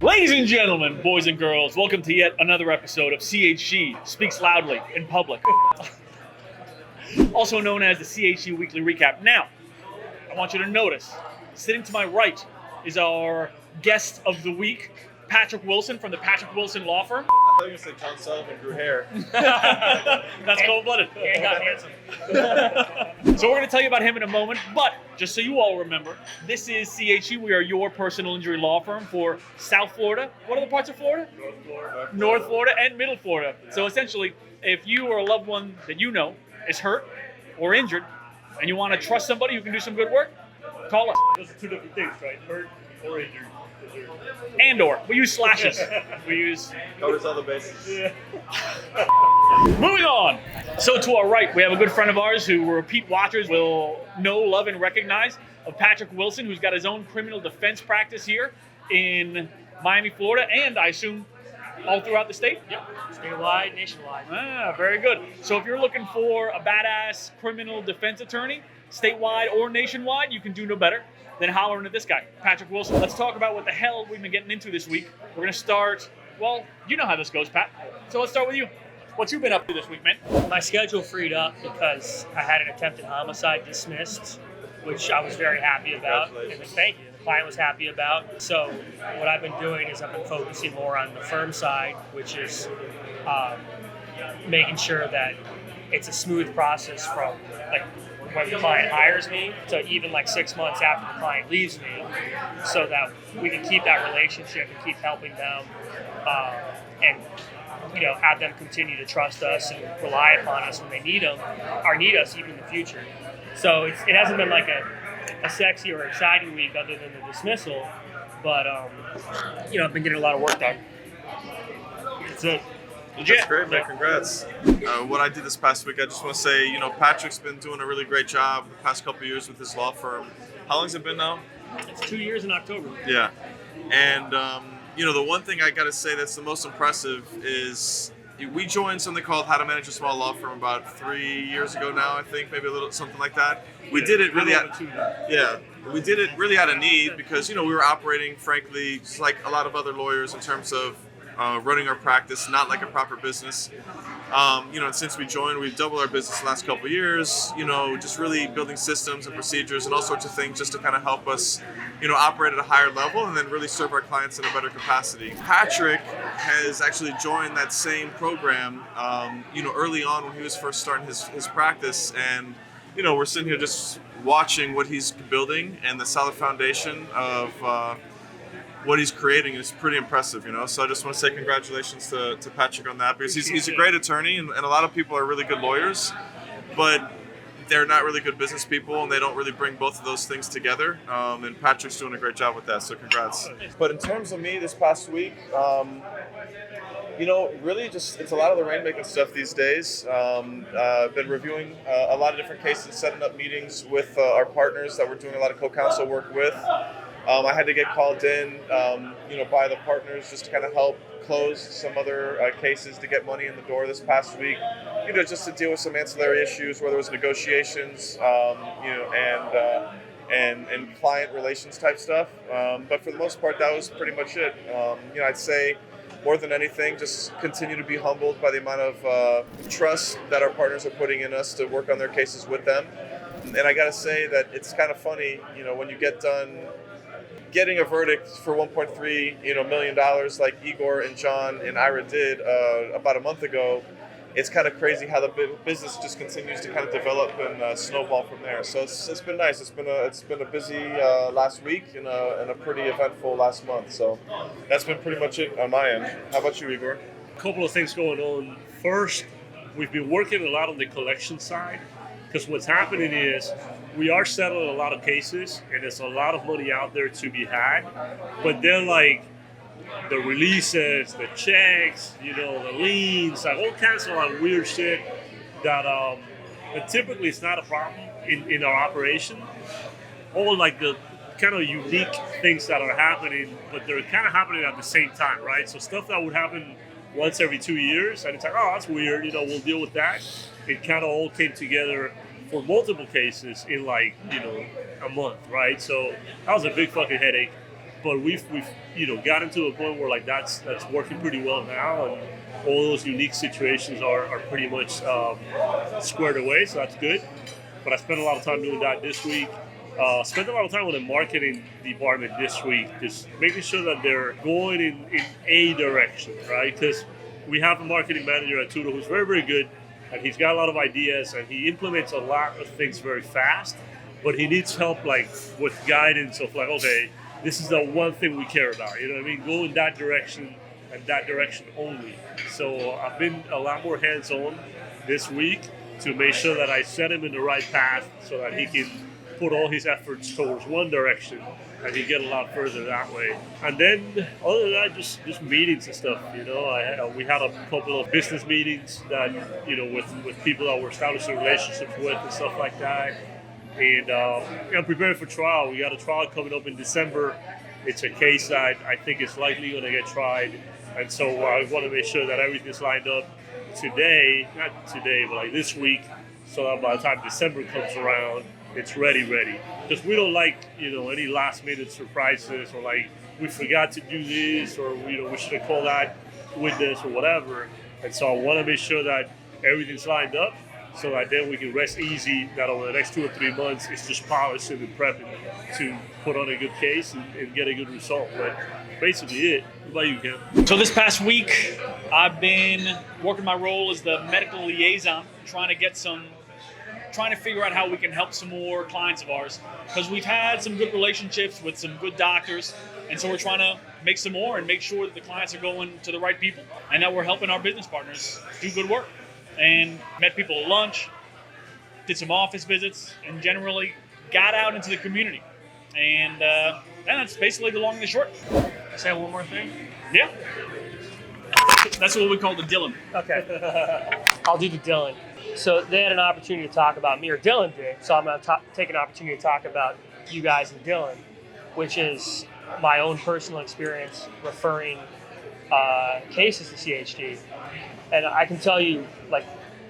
Ladies and gentlemen, boys and girls, welcome to yet another episode of CHG Speaks Loudly in Public, also known as the CHG Weekly Recap. Now, I want you to notice, sitting to my right is our guest of the week, Patrick Wilson from the Patrick Wilson Law Firm. I thought you were going to say John Sullivan grew hair. That's cold-blooded. And got handsome. So we're going to tell you about him in a moment, but just so you all remember, this is CHE. We are your personal injury law firm for South Florida. What other parts of Florida? North Florida and Middle Florida. So essentially, if you or a loved one that you know is hurt or injured, and you want to trust somebody who can do some good work, call us. Those are two different things, right? Hurt or injured. And/or we use slashes. We use. Covers all the bases. Yeah. Moving on. So to our right, we have a good friend of ours who repeat watchers will know, love, and recognize of Patrick Wilson, who's got his own criminal defense practice here in Miami, Florida, and I assume all throughout the state. Yep. Statewide, nationwide. Ah, very good. So if you're looking for a badass criminal defense attorney, statewide or nationwide, you can do no better than hollering at this guy, Patrick Wilson. Let's talk about what the hell we've been getting into this week. We're going to start, well, you know how this goes, Pat. So let's start with you. What you been up to this week, man? My schedule freed up because I had an attempted homicide dismissed, which I was very happy about. And thank you. The client was happy about. So what I've been doing is I've been focusing more on the firm side, which is making sure that it's a smooth process from like when the client hires me to even like 6 months after the client leaves me, so that we can keep that relationship and keep helping them and have them continue to trust us and rely upon us when they need us even in the future. So it hasn't been like a sexy or exciting week other than the dismissal, but I've been getting a lot of work done. That's it. Legit. That's great, man. Congrats. What I did this past week, I just want to say, Patrick's been doing a really great job the past couple of years with his law firm. How long's it been now? It's 2 years in October. Yeah. And, the one thing I got to say that's the most impressive is we joined something called How to Manage a Small Law Firm about 3 years ago now, I think, maybe a little something like that. We did it really we did it really out of need because, we were operating, frankly, just like a lot of other lawyers in terms of running our practice, not like a proper business. And since we joined, we've doubled our business the last couple of years, just really building systems and procedures and all sorts of things just to kind of help us, operate at a higher level and then really serve our clients in a better capacity. Patrick has actually joined that same program, early on when he was first starting his practice. And, we're sitting here just watching what he's building and the solid foundation of what he's creating is pretty impressive, So I just want to say congratulations to Patrick on that because he's a great attorney and a lot of people are really good lawyers, but they're not really good business people and they don't really bring both of those things together. And Patrick's doing a great job with that, so congrats. But in terms of me this past week, really just it's a lot of the rainmaking stuff these days. I've been reviewing a lot of different cases, setting up meetings with our partners that we're doing a lot of co-counsel work with. I had to get called in, by the partners just to kind of help close some other cases to get money in the door this past week, just to deal with some ancillary issues where there was negotiations, and client relations type stuff. But for the most part, that was pretty much it. I'd say more than anything, just continue to be humbled by the amount of trust that our partners are putting in us to work on their cases with them. And I got to say that it's kind of funny, when you get done getting a verdict for $1.3 million like Igor and John and Ira did about a month ago, it's kind of crazy how the business just continues to kind of develop and snowball from there. So it's been nice. It's been a busy last week and a pretty eventful last month. So that's been pretty much it on my end. How about you, Igor? A couple of things going on. First, we've been working a lot on the collection side because what's happening is we are settling a lot of cases and there's a lot of money out there to be had, but they're like the releases, the checks, the liens, like all kinds of weird shit that typically it's not a problem in our operation. All like the kind of unique things that are happening, but they're kind of happening at the same time, right? So stuff that would happen once every 2 years, and it's like, oh, that's weird, we'll deal with that. It kind of all came together for multiple cases in a month, right? So that was a big fucking headache. but we've gotten to a point where like that's working pretty well now, and all those unique situations are pretty much squared away, so that's good. But I spent a lot of time doing that this week. Spent a lot of time with the marketing department this week, just making sure that they're going in a direction, right? Because we have a marketing manager at Tudo who's very, very good, and he's got a lot of ideas, and he implements a lot of things very fast, but he needs help like with guidance of like, okay, this is the one thing we care about, you know what I mean? Go in that direction and that direction only. So I've been a lot more hands-on this week to make sure that I set him in the right path so that he can put all his efforts towards one direction and he get a lot further that way. And then other than that, just meetings and stuff, you know. We had a couple of business meetings that, you know, with people that we're establishing relationships with and stuff like that. And I'm preparing for trial. We got a trial coming up in December. It's a case that I think is likely going to get tried. And so I want to make sure that everything's lined up not today, but like this week, so that by the time December comes around, it's ready. Because we don't like, you know, any last minute surprises or like we forgot to do this or, you know, we should have called that witness or whatever. And so I want to make sure that everything's lined up so that then we can rest easy that over the next 2 or 3 months it's just polishing and prepping to put on a good case and get a good result. But basically it. What about you, Cam? So this past week, I've been working my role as the medical liaison, trying to figure out how we can help some more clients of ours, because we've had some good relationships with some good doctors, and so we're trying to make some more and make sure that the clients are going to the right people and that we're helping our business partners do good work. And met people at lunch, did some office visits, and generally got out into the community. And that's basically the long and the short. Say one more thing. Yeah. That's what we call the Dylan. Okay. I'll do the Dylan. So they had an opportunity to talk about me, or Dylan did, so I'm going to take an opportunity to talk about you guys and Dylan, which is my own personal experience referring cases to CHD. And I can tell you, like,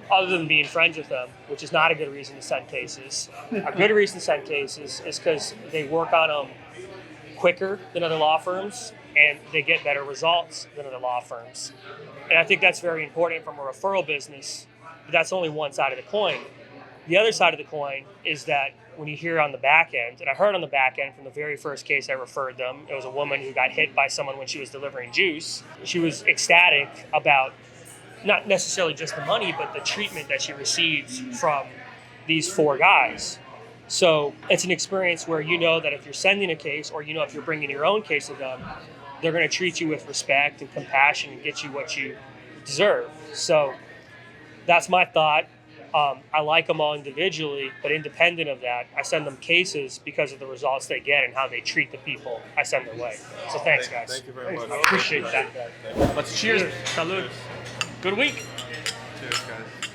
other than being friends with them, which is not a good reason to send cases, a good reason to send cases is because they work on them quicker than other law firms and they get better results than other law firms. And I think that's very important from a referral business, but that's only one side of the coin. The other side of the coin is that when you hear on the back end, and I heard on the back end from the very first case I referred them, it was a woman who got hit by someone when she was delivering juice. She was ecstatic about not necessarily just the money, but the treatment that she receives from these 4 guys. So it's an experience where you know that if you're sending a case, or you know if you're bringing your own case to them, they're going to treat you with respect and compassion and get you what you deserve. So that's my thought. I like them all individually, but independent of that, I send them cases because of the results they get and how they treat the people I send their way. So thanks, guys. Thank you very much. I appreciate that. Let's cheers. Salud. Good week. Cheers, guys.